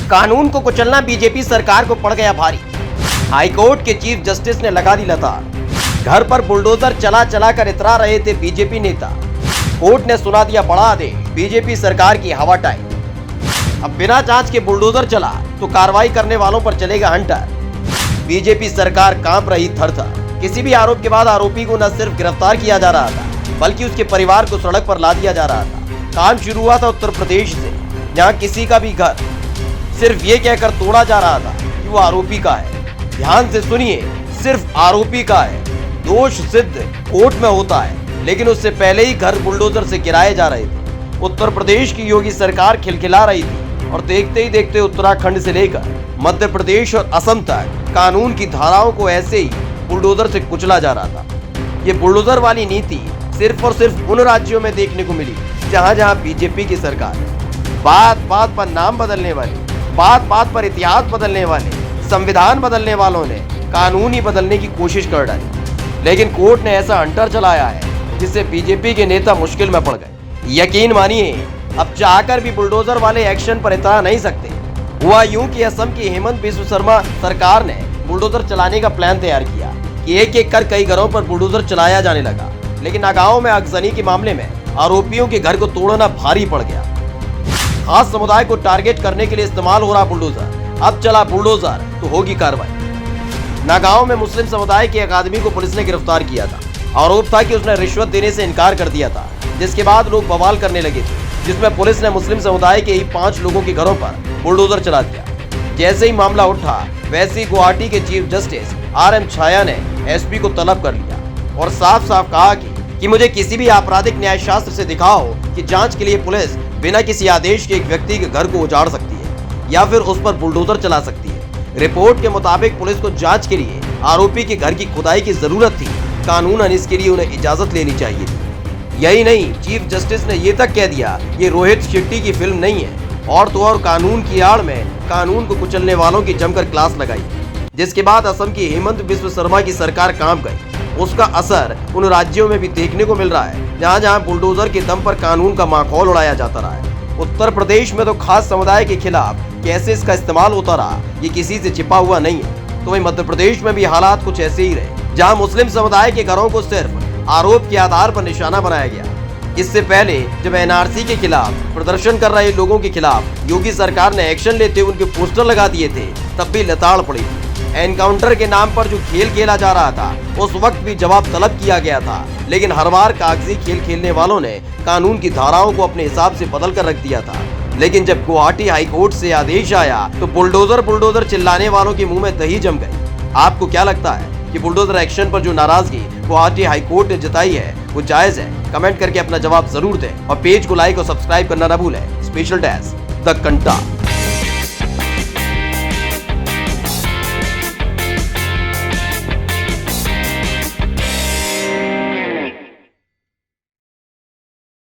कानून को कुचलना बीजेपी सरकार को पड़ गया भारी। हाईकोर्ट के चीफ जस्टिस ने लगा दी लताड़। घर पर बुलडोजर चला चला कर इतरा रहे थे बीजेपी नेता। कोर्ट ने सुना दिया बड़ा आदेश, बीजेपी सरकार की हवा टाइट। अब बिना जांच के बुलडोजर चला तो कार्रवाई करने वालों पर चलेगा हंटर। बीजेपी सरकार कांप रही थर-थर। किसी भी आरोप के बाद आरोपी को न सिर्फ गिरफ्तार किया जा रहा था, बल्कि उसके परिवार को सड़क पर ला दिया जा रहा था। काम शुरू हुआ था उत्तर प्रदेश से, जहां किसी का भी घर सिर्फ ये कहकर तोड़ा जा रहा था कि वो आरोपी का है। ध्यान से सुनिए, सिर्फ आरोपी का है। दोष सिद्ध कोर्ट में होता है, लेकिन उससे पहले ही घर बुलडोजर से गिराए जा रहे थे। उत्तर प्रदेश की योगी सरकार खिलखिला रही थी और देखते ही देखते उत्तराखंड से लेकर मध्य प्रदेश और असम तक कानून की धाराओं को ऐसे ही बुलडोजर से कुचला जा रहा था। ये बुलडोजर वाली नीति सिर्फ और सिर्फ उन राज्यों में देखने को मिली जहां जहां बीजेपी की सरकार है। बात बात पर नाम बदलने वाली, बात बात पर इतिहास बदलने वाले, संविधान बदलने वालों ने कानून ही बदलने की कोशिश कर डाली। लेकिन कोर्ट ने ऐसा हंटर चलाया है जिससे बीजेपी के नेता मुश्किल में पड़ गए। यकीन मानिए, अब चाहकर भी बुलडोजर वाले एक्शन पर इतना नहीं सकते। हुआ यूं कि असम की हेमंत बिस्व शर्मा सरकार ने बुलडोजर चलाने का प्लान तैयार किया कि एक एक कर कई घरों पर बुलडोजर चलाया जाने लगा। लेकिन नागांव में अगजनी के मामले में आरोपियों के घर को तोड़ना भारी पड़ गया। खास समुदाय को टारगेट करने के लिए इस्तेमाल हो रहा बुलडोजर। अब चला बुलडोजर तो होगी कार्रवाई। नागांव में मुस्लिम समुदाय के एक आदमी को पुलिस ने गिरफ्तार किया था। आरोप था कि उसने रिश्वत देने से इनकार कर दिया था, जिसके बाद लोग बवाल करने लगे थे, जिसमें पुलिस ने मुस्लिम समुदाय के ही 5 लोगों के घरों पर बुलडोजर चला दिया। जैसे ही मामला उठा, वैसे ही गुवाहाटी के चीफ जस्टिस RM छाया ने SP को तलब कर लिया और साफ साफ कहा कि मुझे किसी भी आपराधिक न्याय शास्त्र से दिखाओ कि जांच के लिए पुलिस बिना किसी आदेश के एक व्यक्ति के घर को उजाड़ सकती है या फिर उस पर बुलडोजर चला सकती है। रिपोर्ट के मुताबिक पुलिस को जांच के लिए आरोपी के घर की खुदाई की जरूरत थी। कानूनन इसके लिए उन्हें इजाजत लेनी चाहिए थी। यही नहीं, चीफ जस्टिस ने ये तक कह दिया, ये रोहित शेट्टी की फिल्म नहीं है। और तो और कानून की आड़ में कानून को कुचलने वालों की जमकर क्लास लगाई। जिसके बाद असम की हेमंत बिस्व शर्मा की सरकार कांप गई। उसका असर उन राज्यों में भी देखने को मिल रहा है जहां जहां बुलडोजर के दम पर कानून का माखौल उड़ाया जाता रहा है। उत्तर प्रदेश में तो खास समुदाय के खिलाफ कैसे इसका इस्तेमाल होता रहा, ये किसी से छिपा हुआ नहीं है। तो वहीं मध्य प्रदेश में भी हालात कुछ ऐसे ही रहे, जहां मुस्लिम समुदाय के घरों को सिर्फ आरोप के आधार पर निशाना बनाया गया। इससे पहले जब NRC के खिलाफ प्रदर्शन कर रहे लोगों के खिलाफ योगी सरकार ने एक्शन लेते हुए उनके पोस्टर लगा दिए थे, तब भी लताड़ पड़ी थी। एनकाउंटर के नाम पर जो खेल खेला जा रहा था, उस वक्त भी जवाब तलब किया गया था। लेकिन हर बार कागजी खेल खेलने वालों ने कानून की धाराओं को अपने हिसाब से बदल कर रख दिया था। लेकिन जब गुवाहाटी हाईकोर्ट से आदेश आया तो बुलडोजर चिल्लाने वालों के मुंह में दही जम गई। आपको क्या लगता है कि बुलडोजर एक्शन पर जो नाराजगी गुवाहाटी हाईकोर्ट ने जताई है वो जायज है? कमेंट करके अपना जवाब जरूर दें और पेज को लाइक और सब्सक्राइब करना न भूलें। Special desk the कंटा।